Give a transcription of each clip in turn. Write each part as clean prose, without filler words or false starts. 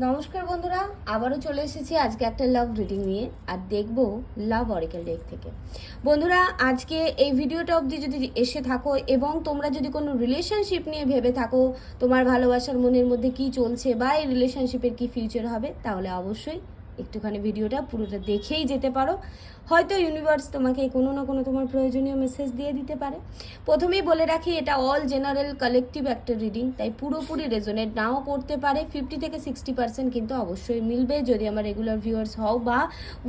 নমস্কার বন্ধুরা, আবারও চলে এসেছি আজকে একটা লাভ রিডিং নিয়ে। আর দেখব লাভ অরিকেল ডেক থেকে। বন্ধুরা, আজকে এই ভিডিওটা অবধি যদি এসে থাকো এবং তোমরা যদি কোনো রিলেশনশিপ নিয়ে ভেবে থাকো, তোমার ভালোবাসার মনের মধ্যে কি চলছে বা এই রিলেশনশিপের কি ফিউচার হবে, তাহলে অবশ্যই একটুখানি ভিডিওটা পুরোটা দেখেই যেতে পারো। হয়তো ইউনিভার্স তোমাকে কোনো না কোনো তোমার প্রয়োজনীয় মেসেজ দিয়ে দিতে পারে। প্রথমেই বলে রাখি, এটা অল জেনারেল কালেকটিভ একটা রিডিং, তাই পুরোপুরি রেজোনেট নাও করতে পারে। 50 থেকে 60% কিন্তু অবশ্যই মিলবে যদি আমার রেগুলার ভিউয়ার্স হও বা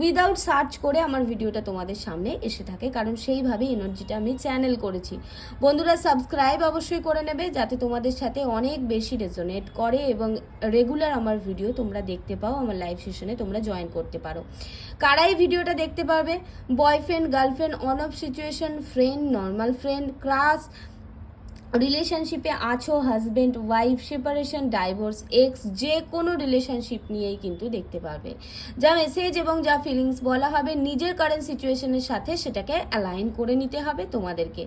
উইদাউট সার্চ করে আমার ভিডিওটা তোমাদের সামনে এসে থাকে, কারণ সেইভাবেই এনার্জিটা আমি চ্যানেল করেছি। বন্ধুরা, সাবস্ক্রাইব অবশ্যই করে নেবে যাতে তোমাদের সাথে অনেক বেশি রেজোনেট করে এবং রেগুলার আমার ভিডিও তোমরা দেখতে পাও, আমার লাইভ সেশনে তোমরা জয়েন করতে পারো। কারাই ভিডিওটা দেখতে পারবে? Boyfriend, girlfriend, on off situation, friend, normal friend, crush, রিলেশনশিপে আছো, husband wife, separation, divorce, ex, যে কোনো রিলেশনশিপ নিয়েই কিন্তু দেখতে পারবে। যা মেসেজ এবং যা ফিলিংস বলা হবে নিজের কারেন্ট সিচুয়েশনের সাথে সেটাকে অ্যালাইন করে নিতে হবে তোমাদেরকে।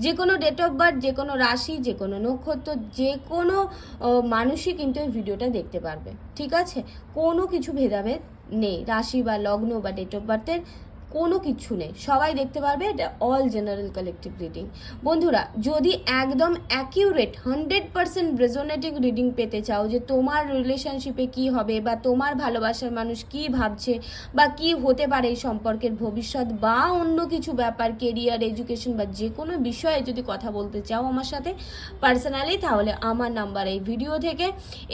যে কোনো ডেট অফ বার্থ, যে কোনো রাশি, যে কোনো নক্ষত্র, যে কোনো মানুষই কিন্তু এই ভিডিওটা দেখতে পারবে। ঠিক আছে, কোনো কিছু ভেদাভেদ নেই, রাশি বা লগ্ন বা ডেট অফ বার্থের কোনো কিছু নেই, সবাই দেখতে পারবে। এটা অল জেনারেল কালেকটিভ রিডিং। বন্ধুরা, যদি একদম অ্যাকিউরেট 100% রেজোনেটিং রিডিং পেতে চাও যে তোমার রিলেশনশিপে কি হবে বা তোমার ভালোবাসার মানুষ কি ভাবছে বা কি হতে পারে এই সম্পর্কের ভবিষ্যৎ বা অন্য কিছু ব্যাপার, কেরিয়ার, এডুকেশন বা যে কোনো বিষয়ে যদি কথা বলতে চাও আমার সাথে পার্সোনালি, তাহলে আমার নাম্বার এই ভিডিও থেকে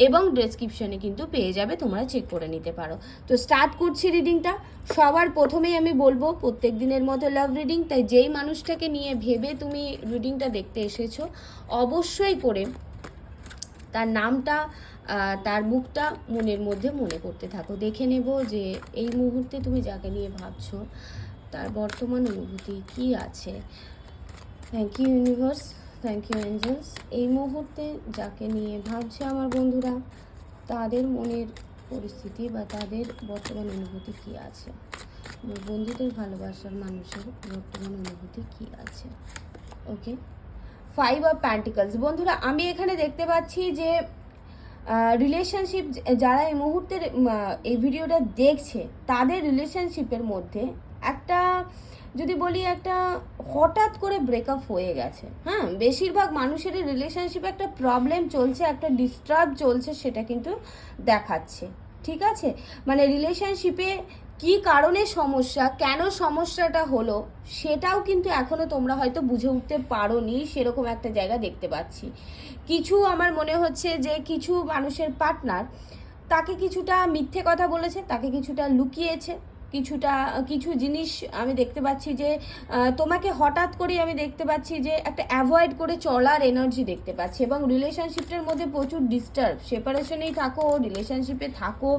এবং ডেসক্রিপশনে কিন্তু পেয়ে যাবে, তোমরা চেক করে নিতে পারো। তো স্টার্ট করছি রিডিংটা। সবার প্রথমেই আমি বলবো, প্রত্যেক দিনের মতো লাভ রিডিং, তাই যেই মানুষটাকে নিয়ে ভেবে তুমি রিডিংটা দেখতে এসেছো অবশ্যই করে তার নামটা, তার মুখটা মনের মধ্যে মনে করতে থাকো। দেখে নেব যে এই মুহূর্তে তুমি যাকে নিয়ে ভাবছো তার বর্তমান অনুভূতি কি আছে। Thank you universe, thank you angels. এই মুহূর্তে যাকে নিয়ে ভাবছে আমার বন্ধুরা, তাদের মনের পরিস্থিতি বা তাদের বর্তমান অনুভূতি কি আছে, বন্ধুদের ভালোবাসার মানুষের বর্তমান অনুভূতি কি আছে। ওকে, 5 অফ প্যান্টিকলস। বন্ধুরা, আমি এখানে দেখতে পাচ্ছি যে রিলেশনশিপ, যারা এই মুহূর্তে এই ভিডিওটা দেখছে তাদের রিলেশনশিপের মধ্যে একটা, যদি বলি একটা হঠাৎ করে ব্রেকআপ হয়ে গেছে। হ্যাঁ, বেশিরভাগ মানুষেরই রিলেশনশিপে একটা প্রবলেম চলছে, একটা ডিস্টার্ব চলছে, সেটা কিন্তু দেখাচ্ছে। ঠিক আছে, মানে রিলেশনশিপে কি কারণে সমস্যা, কেন সমস্যাটা হলো, সেটাও কিন্তু এখনো তোমরা হয়তো বুঝে উঠতে পারোনি, সেরকম একটা জায়গা দেখতে পাচ্ছি। কিছু আমার মনে হচ্ছে যে কিছু মানুষের পার্টনার তাকে কিছুটা মিথ্যে কথা বলেছে, তাকে কিছুটা লুকিয়েছে, কিছু জিনিস আমি দেখতে পাচ্ছি যে তোমাকে হঠাৎ করে আমি দেখতে পাচ্ছি যে একটা অ্যাভয়েড করে চলার এনার্জি দেখতে পাচ্ছি। এবং রিলেশনশিপটার মধ্যে প্রচুর ডিস্টার্ব, সেপারেশনেই থাকো, রিলেশনশিপে থাকো,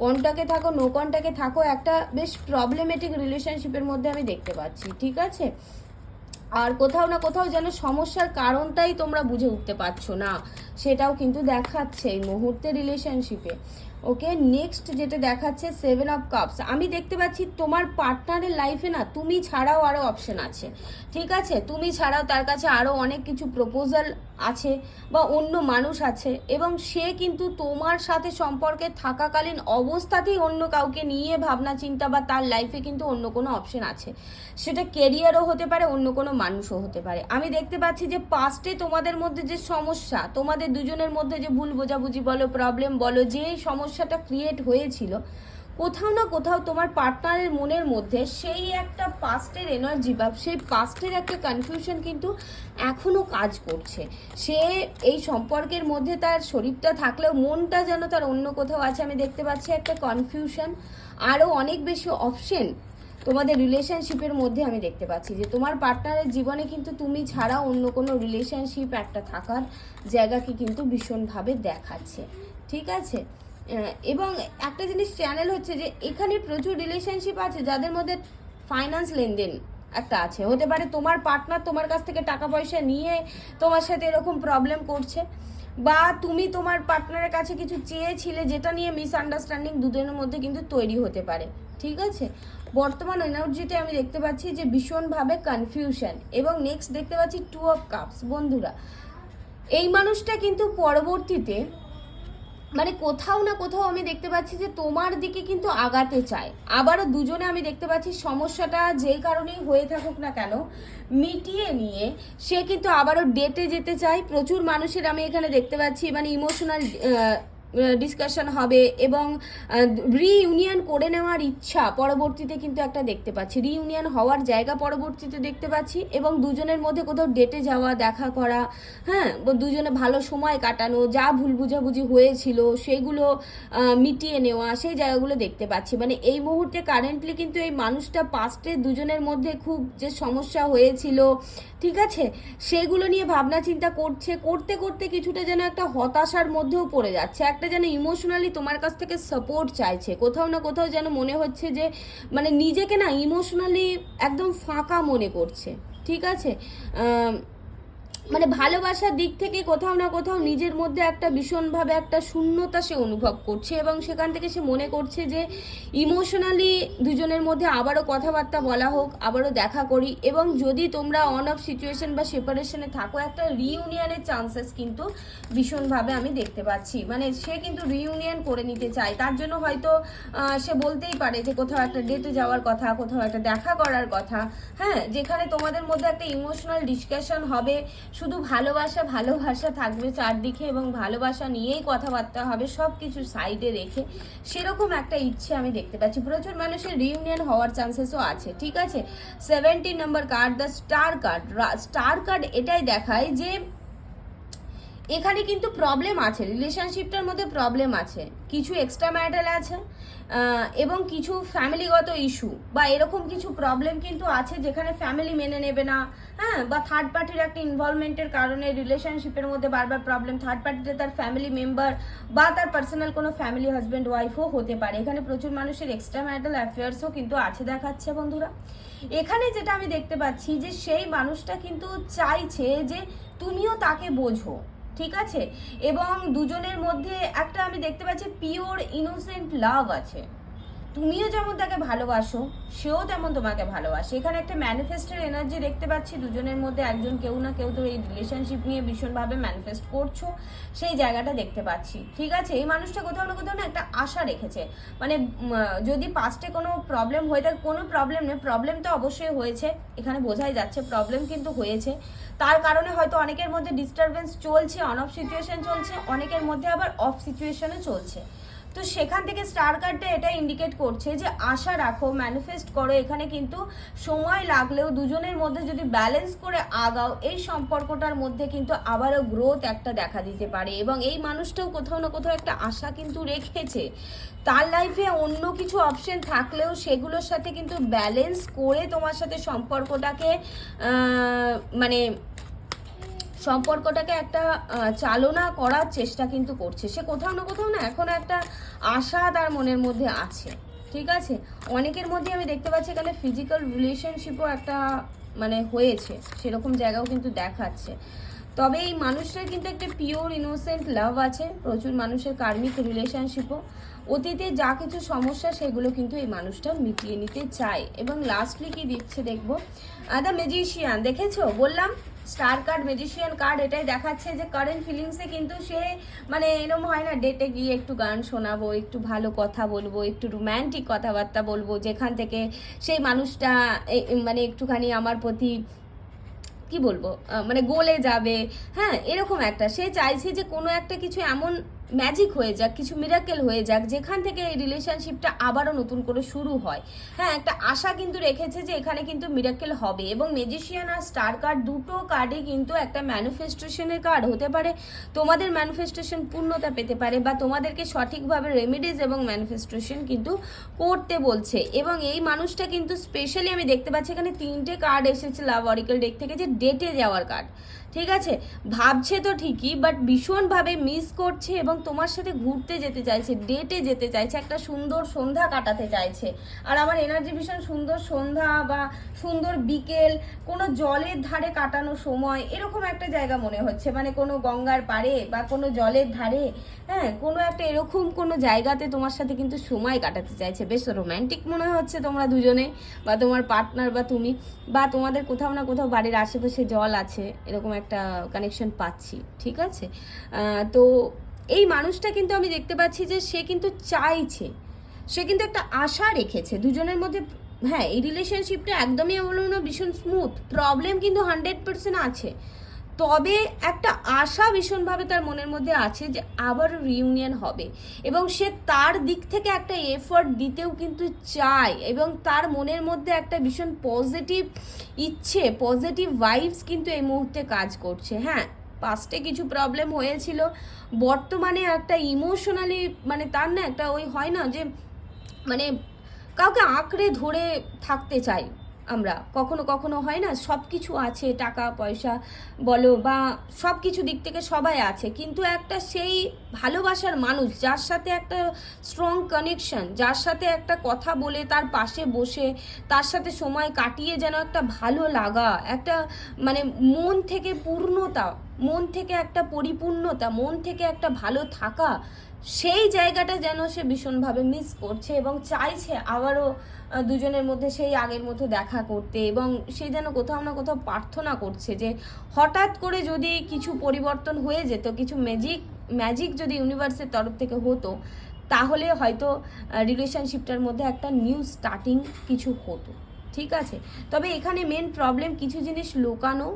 কন্টাক্টে থাকো, নো কন্টাক্টে থাকো, একটা বেশ প্রবলেমেটিক রিলেশনশিপের মধ্যে আমি দেখতে পাচ্ছি। ঠিক আছে, আর কোথাও না কোথাও যেন সমস্যার কারণটাই তোমরা বুঝে উঠতে পারছো না, সেটাও কিন্তু দেখাচ্ছে এই মুহূর্তে রিলেশনশিপে। ওকে, নেক্সট যেটা দেখাচ্ছে 7 অফ কাপস। আমি দেখতে পাচ্ছি তোমার পার্টনারের লাইফে না তুমি ছাড়াও আরও অপশন আছে। ঠিক আছে, তুমি ছাড়াও তার কাছে আরও অনেক কিছু প্রপোজাল আছে বা অন্য মানুষ আছে, এবং সে কিন্তু তোমার সাথে সম্পর্কে থাকাকালীন অবস্থাতেই অন্য কাউকে নিয়ে ভাবনা চিন্তা, বা তার লাইফে কিন্তু অন্য কোনো অপশন আছে। সেটা কেরিয়ারও হতে পারে, অন্য কোনো মানুষও হতে পারে। আমি দেখতে পাচ্ছি যে পাস্টে তোমাদের মধ্যে যে সমস্যা, তোমাদের দুজনের মধ্যে যে ভুল বোঝাবুঝি বলো, প্রবলেম বলো, যে সমস্যাটা ক্রিয়েট হয়েছিল, কোথাও না কোথাও তোমার পার্টনারের মনের মধ্যে সেই একটা পাস্টের এনার্জি বা সেই পাস্টের একটা কনফিউশন কিন্তু এখনও কাজ করছে। সে এই সম্পর্কের মধ্যে তার শরীরটা থাকলেও মনটা যেন তার অন্য কোথাও আছে। আমি দেখতে পাচ্ছি একটা কনফিউশন, আরও অনেক বেশি অপশন তোমাদের রিলেশনশিপের মধ্যে আমি দেখতে পাচ্ছি যে তোমার পার্টনারের জীবনে কিন্তু তুমি ছাড়া অন্য কোনো রিলেশনশিপ একটা থাকার জায়গাকে কিন্তু ভীষণভাবে দেখাচ্ছে। ঠিক আছে, এবং একটা জিনিস চ্যানেল হচ্ছে যে এখানে প্রচুর রিলেশনশিপ আছে যাদের মধ্যে ফাইন্যান্স লেনদেন একটা আছে। হতে পারে তোমার পার্টনার তোমার কাছ থেকে টাকা পয়সা নিয়ে তোমার সাথে এরকম প্রবলেম করছে, বা তুমি তোমার পার্টনারের কাছে কিছু চেয়েছিলে যেটা নিয়ে মিসআন্ডারস্ট্যান্ডিং দুজনের মধ্যে কিন্তু তৈরি হতে পারে। ঠিক আছে, বর্তমান এনার্জিতে আমি দেখতে পাচ্ছি যে ভীষণভাবে কনফিউশন। এবং নেক্সট দেখতে পাচ্ছি 2 অফ কাপস। বন্ধুরা, এই মানুষটা কিন্তু পরবর্তীতে মানে কোথাও না কোথাও আমি দেখতে পাচ্ছি যে তোমার দিকে কিন্তু আগাতে চায়। আবারও দুজনে আমি দেখতে পাচ্ছি সমস্যাটা যেই কারণেই হয়ে থাকুক না কেন মিটিয়ে নিয়ে সে কিন্তু আবারও ডেটে যেতে চায়। প্রচুর মানুষের আমি এখানে দেখতে পাচ্ছি মানে ইমোশনাল ডিসকাশন হবে এবং রিইউনিয়ন করে নেওয়ার ইচ্ছা পরবর্তীতে কিন্তু একটা দেখতে পাচ্ছি, রিইউনিয়ন হওয়ার জায়গা পরবর্তীতে দেখতে পাচ্ছি এবং দুজনের মধ্যে কোথাও ডেটে যাওয়া, দেখা করা, হ্যাঁ দুজনে ভালো সময় কাটানো, যা ভুল বুঝাবুঝি হয়েছিল সেগুলো মিটিয়ে নেওয়া, সেই জায়গাগুলো দেখতে পাচ্ছি। মানে এই মুহূর্তে কারেন্টলি কিন্তু এই মানুষটা পাস্টে দুজনের মধ্যে খুব যে সমস্যা হয়েছিল, ঠিক আছে, সেগুলো নিয়ে ভাবনা চিন্তা করছে, করতে করতে কিছুটা যেন একটা হতাশার মধ্যেও পড়ে যাচ্ছে, একটা যেন ইমোশনালি তোমার কাছ থেকে সাপোর্ট চাইছে, কোথাও না কোথাও যেন মনে হচ্ছে যে মানে নিজেকে না ইমোশনালি একদম ফাঁকা মনে করছে, ঠিক আছে। মানে ভালোবাসার দিক থেকে কোথাও না কোথাও নিজের মধ্যে একটা ভীষণভাবে একটা শূন্যতা সে অনুভব করছে এবং সেখান থেকে সে মনে করছে যে ইমোশনালি দুজনের মধ্যে আবারও কথাবার্তা বলা হোক, আবারও দেখা করি, এবং যদি তোমরা অন অফ সিচুয়েশন বা সেপারেশনে থাকো একটা রিইউনিয়নের চান্সেস কিন্তু ভীষণভাবে আমি দেখতে পাচ্ছি। মানে সে কিন্তু রিইউনিয়ন করে নিতে চায়, তার জন্য হয়তো সে বলতেই পারে যে কোথাও একটা ডেটে যাওয়ার কথা, কোথাও একটা দেখা করার কথা, হ্যাঁ, যেখানে তোমাদের মধ্যে একটা ইমোশনাল ডিসকাশন হবে, শুধু ভালোবাসা ভালোবাসা থাকবে চারদিকে এবং ভালোবাসা নিয়েই কথাবার্তা হবে সব কিছু সাইডে রেখে, সেরকম একটা ইচ্ছে আমি দেখতে পাচ্ছি। প্রচুর মানুষের রিইউনিয়ন হওয়ার চান্সেসও আছে, ঠিক আছে। 17 number card, the star card. Star card এটাই দেখায় যে এখানে কিন্তু প্রবলেম আছে, রিলেশনশিপটার মধ্যে প্রবলেম আছে, কিছু এক্সট্রা ম্যারিটাল আছে এবং কিছু ফ্যামিলিগত ইস্যু বা এরকম কিছু প্রবলেম কিন্তু আছে যেখানে ফ্যামিলি মেনে নেবে না, হ্যাঁ, বা থার্ড পার্টির একটা ইনভলভমেন্টের কারণে রিলেশনশিপের মধ্যে বারবার প্রবলেম, থার্ড পার্টিতে তার ফ্যামিলি মেম্বার বা তার পার্সোনাল কোনো ফ্যামিলি হাজব্যান্ড ওয়াইফও হতে পারে। এখানে প্রচুর মানুষের এক্সট্রা ম্যারিটাল অ্যাফেয়ার্সও কিন্তু আছে দেখাচ্ছে বন্ধুরা। এখানে যেটা আমি দেখতে পাচ্ছি যে সেই মানুষটা কিন্তু চাইছে যে তুমিও তাকে বোঝো, ঠিক আছে, এবং দুজনের মধ্যে একটা আমি দেখতে পাচ্ছি পিওর ইনোসেন্ট লাভ আছে। তুমিও যেমন তাকে ভালোবাসো, সেও তেমন তোমাকে ভালোবাসে। এখানে একটা ম্যানিফেস্টের এনার্জি দেখতে পাচ্ছি দুজনের মধ্যে, একজন কেউ না কেউ তো এই রিলেশনশিপ নিয়ে ভীষণভাবে ম্যানিফেস্ট করছো, সেই জায়গাটা দেখতে পাচ্ছি, ঠিক আছে। এই মানুষটা কোথাও না কোথাও না একটা আশা রেখেছে, মানে যদি পাস্টে কোনো প্রবলেম হয়ে থাকে, কোনো প্রবলেম নেই, প্রবলেম তো অবশ্যই হয়েছে, এখানে বোঝাই যাচ্ছে প্রবলেম কিন্তু হয়েছে, তার কারণে হয়তো অনেকের মধ্যে ডিস্টারবেন্স চলছে, অন অফ সিচুয়েশন চলছে, অনেকের মধ্যে আবার অফ সিচুয়েশনে চলছে। তো সেখান থেকে স্টার কার্ডটা এটা ইন্ডিকেট করছে যে আশা রাখো, ম্যানিফেস্ট করো, এখানে কিন্তু সময় লাগলেও দুজনের মধ্যে যদি ব্যালেন্স করে আগাও, এই সম্পর্কটার মধ্যে কিন্তু আবারও গ্রোথ একটা দেখা দিতে পারে। এবং এই মানুষটাও কোথাও না কোথাও একটা আশা কিন্তু রেখেছে, তার লাইফে অন্য কিছু অপশন থাকলেও সেগুলোর সাথে কিন্তু ব্যালেন্স করে তোমার সাথে সম্পর্কটাকে মানে সম্পর্কটাকে একটা চালনা করার চেষ্টা কিন্তু করছে। সে কোথাও না কোথাও না এখনো একটা আশা তার মনের মধ্যে আছে, ঠিক আছে। অনেকের মধ্যে আমি দেখতে পাচ্ছি এখানে ফিজিক্যাল রিলেশনশিপও একটা মানে হয়েছে, সেরকম জায়গাও কিন্তু দেখাচ্ছে। তবে এই মানুষটার কিন্তু একটা পিওর ইনোসেন্ট লাভ আছে, প্রচুর মানুষের কার্মিক রিলেশনশিপও, অতীতে যা কিছু সমস্যা সেগুলো কিন্তু এই মানুষটা মিটিয়ে নিতে চায়। এবং লাস্টলি কি দিচ্ছে দেখবো, দ্য ম্যাজিশিয়ান। দেখেছো, বললাম স্টার কার্ড, ম্যাজিশিয়ান কার্ড এটাই দেখাচ্ছে যে কারেন্ট ফিলিংসে কিন্তু সে মানে এরকম হয় না, ডেটে গিয়ে একটু গান শোনাবো, একটু ভালো কথা বলবো, একটু রোম্যান্টিক কথাবার্তা বলবো, যেখান থেকে সেই মানুষটা মানে একটুখানি আমার প্রতি কি বলবো মানে গলে যাবে, হ্যাঁ, এরকম একটা সে চাইছে যে কোনো একটা কিছু এমন ম্যাজিক হয়ে যাক, কিছু মিরাকেল হয়ে যাক, যেখান থেকে এই রিলেশনশিপটা আবারও নতুন করে শুরু হয়। হ্যাঁ, একটা আশা কিন্তু রেখেছে যে এখানে কিন্তু মিরাকেল হবে। এবং ম্যাজিশিয়ান আর স্টার কার্ড দুটো কার্ডই কিন্তু একটা ম্যানিফেস্টেশনের কার্ড হতে পারে, তোমাদের ম্যানিফেস্টেশন পূর্ণতা পেতে পারে বা তোমাদেরকে সঠিকভাবে রেমিডিজ এবং ম্যানিফেস্টেশন কিন্তু করতে বলছে। এবং এই মানুষটা কিন্তু স্পেশালি আমি দেখতে পাচ্ছি এখানে 3টে কার্ড এসেছে লাভ অরিকেল ডেক থেকে, যে ডেটে যাওয়ার কার্ড, ঠিক আছে। ভাবছে তো ঠিকই, বাট ভীষণভাবে মিস করছে এবং তোমার সাথে ঘুরতে যেতে চাইছে, ডেটে যেতে চাইছে, একটা সুন্দর সন্ধ্যা কাটাতে চাইছে। আর আমার এনার্জি ভীষণ সুন্দর সন্ধ্যা বা সুন্দর বিকেল, কোনো জলের ধারে কাটানো সময়, এরকম একটা জায়গা মনে হচ্ছে, মানে কোনো গঙ্গার পাড়ে বা কোনো জলের ধারে, হ্যাঁ, কোনো একটা এরকম কোনো জায়গাতে তোমার সাথে কিন্তু সময় কাটাতে চাইছে। বেশ রোম্যান্টিক মনে হচ্ছে তোমরা দুজনে, বা তোমার পার্টনার বা তুমি, বা তোমাদের কোথাও না কোথাও বাড়ির আশেপাশে জল আছে, এরকম একটা কানেকশন পাচ্ছি, ঠিক আছে। তো এই মানুষটা কিন্তু আমি দেখতে পাচ্ছি যে সে কিন্তু চাইছে, সে কিন্তু একটা আশা রেখেছে দুজনের মধ্যে। হ্যাঁ, এই রিলেশনশিপটা একদমই বলবো না ভীষণ স্মুথ, প্রবলেম কিন্তু 100% আছে, তবে একটা আশা ভীষণভাবে তার মনের মধ্যে আছে যে আবার রিউনিয়ন হবে, এবং সে তার দিক থেকে একটা এফোর্ট দিতেও কিন্তু চায়, এবং তার মনের মধ্যে একটা ভীষণ পজিটিভ ইচ্ছে, পজিটিভ ভাইবস কিন্তু এই মুহূর্তে কাজ করছে। হ্যাঁ, পাস্টে কিছু প্রবলেম হয়েছিল, বর্তমানে একটা ইমোশনালি মানে তার না একটা ওই হয় না যে মানে কাউকে আঁকড়ে ধরে থাকতে চাই আমরা, কখনো কখনো হয় না, সব কিছু আছে, টাকা পয়সা বলো বা সব কিছু দিক থেকে সবাই আছে, কিন্তু একটা সেই ভালোবাসার মানুষ যার সাথে একটা স্ট্রং কানেকশন, যার সাথে একটা কথা বলে তার পাশে বসে তার সাথে সময় কাটিয়ে যেন একটা ভালো লাগা, একটা মানে মন থেকে পূর্ণতা, মন থেকে একটা পরিপূর্ণতা, মন থেকে একটা ভালো থাকা, সেই জায়গাটা যেন সে ভীষণভাবে মিস করছে এবং চাইছে আবারও দুজনের মধ্যে সেই আগের মতো দেখা করতে, এবং সে যেন কোথাও না কোথাও প্রার্থনা করছে যে হঠাৎ করে যদি কিছু পরিবর্তন হয়ে যেত, কিছু ম্যাজিক যদি ইউনিভার্সের তরফ থেকে হতো, তাহলে হয়তো রিলেশনশিপটার মধ্যে একটা নিউ স্টার্টিং কিছু হতো। ঠিক আছে, তবে এখানে মেন প্রবলেম কিছু জিনিস লুকানো,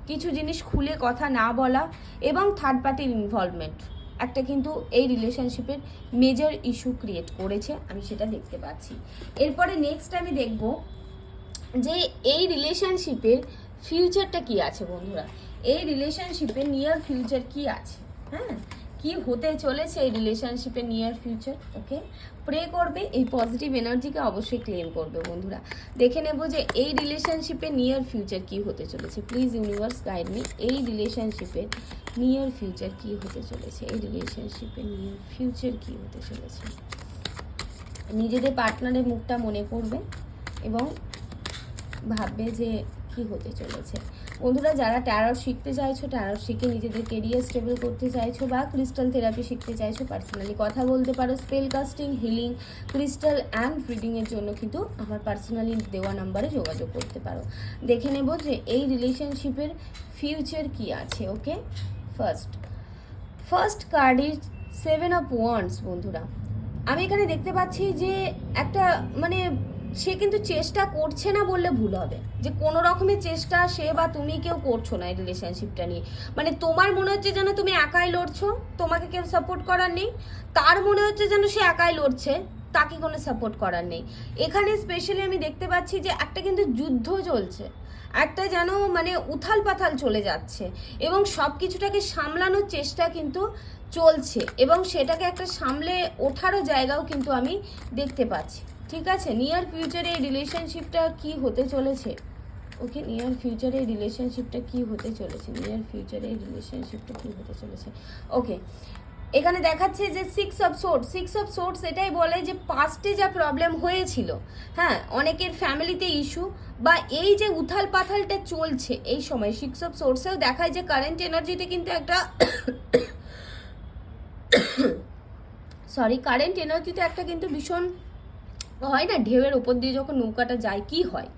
কিছু জিনিস খুলে কথা না বলা, এবং থার্ড পার্টির ইনভলভমেন্ট একটা কিন্তু এই রিলেশনশিপের মেজর ইস্যু ক্রিয়েট করেছে, আমি সেটা দেখতে পাচ্ছি। এরপরে নেক্সট আমি দেখব যে এই রিলেশনশিপের ফিউচারটা কি আছে বন্ধুরা, এই রিলেশনশিপের নিয়ার ফিউচার কি আছে, হ্যাঁ কি হতে চলেছে এই রিলেশনশিপের নিয়ার ফিউচার। ওকে, প্রে করবে, এই পজিটিভ এনার্জিকে অবশ্যই ক্লেম করবে বন্ধুরা। দেখে নেব যে এই রিলেশনশিপের নিয়ার ফিউচার কি হতে চলেছে। প্লিজ ইউনিভার্স গাইড মি, এই রিলেশনশিপের নিয়ার ফিউচার কি হতে চলেছে, এই রিলেশনশিপের নিয়ার ফিউচার কি হতে চলেছে। নিজেদের পার্টনারের মুখটা মনে করবে এবং ভাববে যে কি হতে চলেছে। বন্ধুরা, যারা ট্যারো শিখতে চাইছো, ট্যারো শিখে নিজেদের কেরিয়ার স্টেবল করতে চাইছো, বা ক্রিস্টাল থেরাপি শিখতে চাইছো, পার্সোনালি কথা বলতে পারো, spell casting, healing, crystal and রিডিংয়ের জন্য কিন্তু আমার পার্সোনালি দেওয়া নাম্বারে যোগাযোগ করতে পারো। দেখে নেব যে এই রিলেশনশিপের ফিউচার কি আছে। Okay, first card is 7 of wands. বন্ধুরা, আমি এখানে দেখতে পাচ্ছি যে একটা মানে সে কিন্তু চেষ্টা করছে না বললে ভুল হবে, যে কোনো রকমের চেষ্টা সে বা তুমি কেউ করছো না এই রিলেশনশিপটা নিয়ে। মানে তোমার মনে হচ্ছে যেন তুমি একাই লড়ছো, তোমাকে কেউ সাপোর্ট করার নেই, তার মনে হচ্ছে যেন সে একাই লড়ছে, তাকে কোনো সাপোর্ট করার নেই। এখানে স্পেশালি আমি দেখতে পাচ্ছি যে একটা কিন্তু যুদ্ধ চলছে, একটা যেন মানে উথাল পাথাল চলে যাচ্ছে, এবং সব কিছুটাকে সামলানোর চেষ্টা কিন্তু চলছে, এবং সেটাকে একটা সামলে ওঠারও জায়গাও কিন্তু আমি দেখতে পাচ্ছি। ঠিক আছে, নিয়ার ফিউচারে এই রিলেশনশিপটা কি হতে চলেছে। ওকে, নিয়ার ফিউচারে এই রিলেশনশিপটা কি হতে চলেছে, নিয়ার ফিউচারে এই রিলেশনশিপটা কি হতে চলেছে। ওকে, এখানে দেখাচ্ছে যে 6 অফ সোর্স এটাই বলে যে পাস্টে যা প্রবলেম হয়েছিল, হ্যাঁ অনেকের ফ্যামিলিতে ইস্যু, বা এই যে উথাল পাথালটা চলছে এই সময় 6 অফ সোর্সেও দেখায় যে কারেন্ট এনার্জিতে কিন্তু একটা কারেন্ট এনার্জিতে একটা কিন্তু ভীষণ হয় না, ঢেউয়ের ওপর দিয়ে যখন নৌকাটা যায় কি হয়,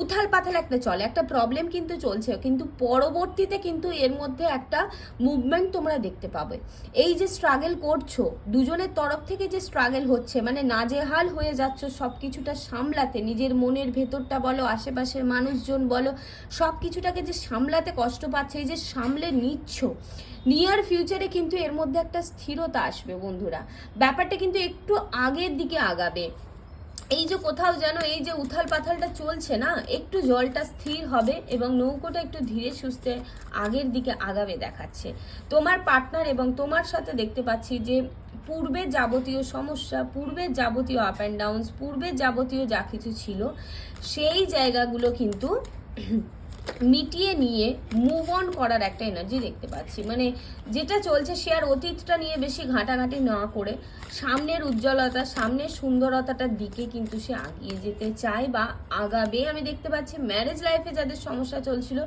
উথাল পাথাল একটা চলে, একটা প্রবলেম কিন্তু চলছে, কিন্তু পরবর্তীতে কিন্তু এর মধ্যে একটা মুভমেন্ট তোমরা দেখতে পাবে। এই যে স্ট্রাগল করছো দুজনের তরফ থেকে, যে স্ট্রাগল হচ্ছে মানে নাজেহাল হয়ে যাচ্ছ সব কিছুটা সামলাতে, নিজের মনের ভেতরটা বলো, আশেপাশের মানুষজন বলো, সব কিছুটাকে যে সামলাতে কষ্ট পাচ্ছে, এই যে সামলে নিচ্ছ, নিয়ার ফিউচারে কিন্তু এর মধ্যে একটা স্থিরতা আসবে বন্ধুরা, ব্যাপারটা কিন্তু একটু আগের দিকে আগাবে। এই যে কোথাও যেন এই যে উথাল পাথালটা চলছে না, একটু জলটা স্থির হবে এবং নৌকোটা একটু ধীরে সুস্থে আগের দিকে আগাবে দেখাচ্ছে তোমার পার্টনার। এবং তোমার সাথে দেখতে পাচ্ছি যে পূর্বের যাবতীয় সমস্যা, পূর্বের যাবতীয় আপ অ্যান্ড ডাউনস, পূর্বের যাবতীয় যা কিছু ছিল সেই জায়গাগুলো কিন্তু মিটিয়ে নিয়ে মুভ অন করার একটা এনার্জি দেখতে পাচ্ছি। মানে যেটা চলছে সে আর অতীতটা নিয়ে বেশি ঘাঁটাঘাঁটি না করে সামনের উজ্জ্বলতা, সামনের সুন্দরতাটার দিকে কিন্তু সে আগিয়ে যেতে চায় বা আগাবে। আমি দেখতে পাচ্ছি ম্যারেজ লাইফে যাদের সমস্যা চলছিল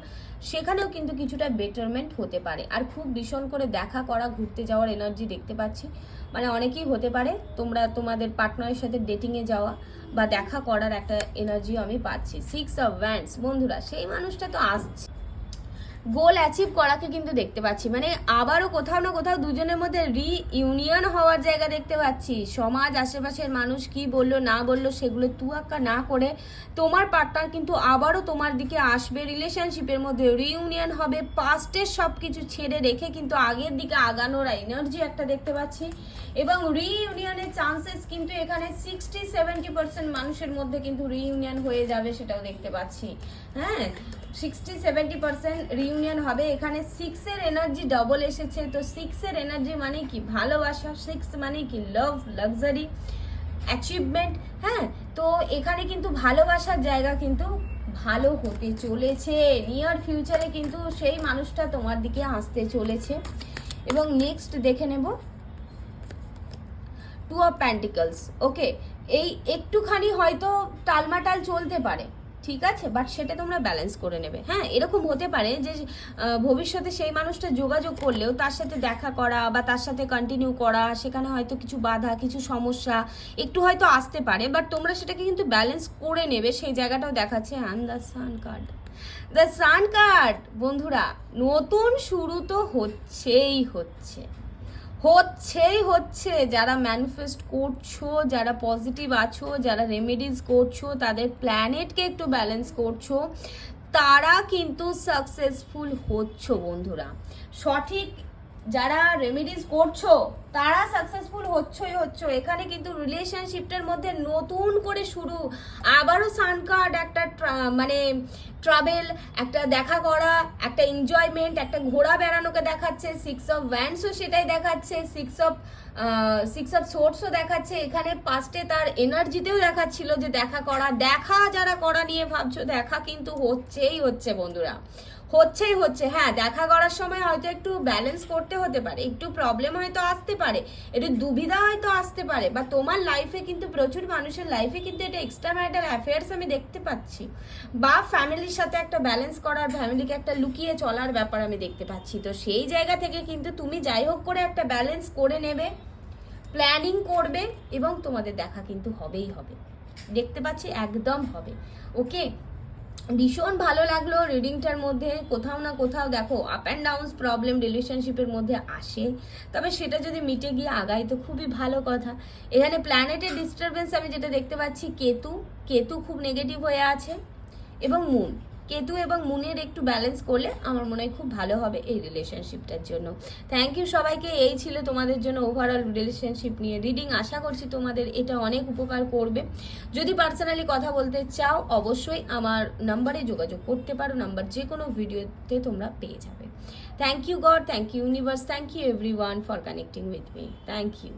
সেখানেও কিন্তু কিছুটা বেটারমেন্ট হতে পারে। আর খুব ভীষণ করে দেখা করা, ঘুরতে যাওয়ার এনার্জি দেখতে পাচ্ছি। মানে অনেকেই হতে পারে তোমরা তোমাদের পার্টনারের সাথে ডেটিংয়ে যাওয়া বা দেখা করার একটা এনার্জিও আমি পাচ্ছি। 6 অফ ওয়ান্ডস বন্ধুরা, সেই মানুষটা তো আসছে, গোল অ্যাচিভ করাকে কিন্তু দেখতে পাচ্ছি, মানে আবারও কোথাও না কোথাও দুজনের মধ্যে রিইউনিয়ন হওয়ার জায়গা দেখতে পাচ্ছি। সমাজ আশেপাশের মানুষ কি বললো না বললো সেগুলো তুয়াক্কা না করে তোমার পার্টনার কিন্তু আবারও তোমার দিকে আসবে, রিলেশনশিপের মধ্যে রিইউনিয়ন হবে, পাস্টের সব কিছু ছেড়ে রেখে কিন্তু আগের দিকে আগানোর এনার্জি একটা দেখতে পাচ্ছি। এবং রিইউনিয়নের চান্সেস কিন্তু এখানে 60-70% মানুষের মধ্যে কিন্তু রিইউনিয়ন হয়ে যাবে, সেটাও দেখতে পাচ্ছি। হ্যাঁ, 60-70% রিইউনিয়ন হবে। এখানে 6-এর এনার্জি ডবল এসেছে, তো 6-এর এনার্জি মানে কি ভালোবাসা, 6 মানে কি লাভ, লাক্সারি, অ্যাচিভমেন্ট। হ্যাঁ, তো এখানে কিন্তু ভালোবাসার জায়গা কিন্তু ভালো হতে চলেছে। নিয়ার ফিউচারে কিন্তু সেই মানুষটা তোমার দিকে আসতে চলেছে। এবং নেক্সট দেখে নেব টু অফ প্যান্টিকলস। ওকে, এই একটুখানি হয়তো টালমাটাল চলতে পারে, ঠিক আছে, বাট সেটা তোমরা ব্যালেন্স করে নেবে। হ্যাঁ, এরকম হতে পারে যে ভবিষ্যতে সেই মানুষটা যোগাযোগ করলেও তার সাথে দেখা করা বা তার সাথে কন্টিনিউ করা, সেখানে হয়তো কিছু বাধা, কিছু সমস্যা একটু হয়তো আসতে পারে, বাট তোমরা সেটাকে কিন্তু ব্যালেন্স করে নেবে, সেই জায়গাটাও দেখাচ্ছে। And the sun card, the sun card বন্ধুরা, নতুন শুরু তো হচ্ছে। যারা ম্যানিফেস্ট করছো, যারা পজিটিভ আছো, যারা রেমেডিজ করছো, তাদের প্ল্যানেটকে একটু ব্যালেন্স করছো, তারা কিন্তু সাকসেসফুল হচ্ছ বন্ধুরা। সঠিক যারা রেমেডিজ করছো তারা সাকসেসফুল হচ্ছই। এখানে কিন্তু রিলেশনশিপটার মধ্যে নতুন করে শুরু, আবারও সান কার্ড, একটা মানে ট্রাভেল, একটা দেখা করা, একটা এনজয়মেন্ট, একটা ঘোরা বেড়ানোকে দেখাচ্ছে। 6 অফ ওয়ান্ডসও সেটাই দেখাচ্ছে, 6 অফ সোর্সও দেখাচ্ছে। এখানে পাস্টে তার এনার্জিতেও দেখাচ্ছিল যে দেখা করা, যারা করা নিয়ে ভাবছো, দেখা কিন্তু হচ্ছে বন্ধুরা, হচ্ছে। হ্যাঁ, দেখা করার সময় হয়তো একটু ব্যালেন্স করতে হতে পারে, একটু প্রবলেম হয়তো আসতে পারে, একটু দুবিধা হয়তো আসতে পারে, বা তোমার লাইফে কিন্তু প্রচুর মানুষের লাইফে কিন্তু এটা এক্সট্রা ম্যারিটাল অ্যাফেয়ার্স আমি দেখতে পাচ্ছি, বা ফ্যামিলির সাথে একটা ব্যালেন্স করার, ফ্যামিলিকে একটা লুকিয়ে চলার ব্যাপার আমি দেখতে পাচ্ছি। তো সেই জায়গা থেকে কিন্তু তুমি যাই হোক করে একটা ব্যালেন্স করে নেবে, প্ল্যানিং করবে, এবং তোমাদের দেখা কিন্তু হবেই হবে, দেখতে পাচ্ছি একদম হবে। ওকে, ভীষণ ভালো লাগলো রিডিংটার মধ্যে। কোথাও না কোথাও দেখো আপ অ্যান্ড ডাউনস প্রবলেম রিলেশনশিপের মধ্যে আসে, তবে সেটা যদি মিটে গিয়ে আগায় তো খুবই ভালো কথা। এখানে প্ল্যানেটের ডিস্টারবেন্স আমি যেটা দেখতে পাচ্ছি, কেতু খুব নেগেটিভ হয়ে আছে, এবং কেতু এবং মুনের একটু ব্যালেন্স করলে আমার মনে হয় খুব ভালো হবে এই রিলেশনশিপটার জন্য। থ্যাংক ইউ সবাইকে। এই ছিল তোমাদের জন্য ওভারঅল রিলেশনশিপ নিয়ে রিডিং। আশা করছি তোমাদের এটা অনেক উপকার করবে। যদি পার্সোনালি কথা বলতে চাও অবশ্যই আমার নাম্বারে যোগাযোগ করতে পারো, নাম্বার যে কোনো ভিডিওতে তোমরা পেয়ে যাবে। Thank you God, thank you universe, thank you everyone for connecting with me. Thank you.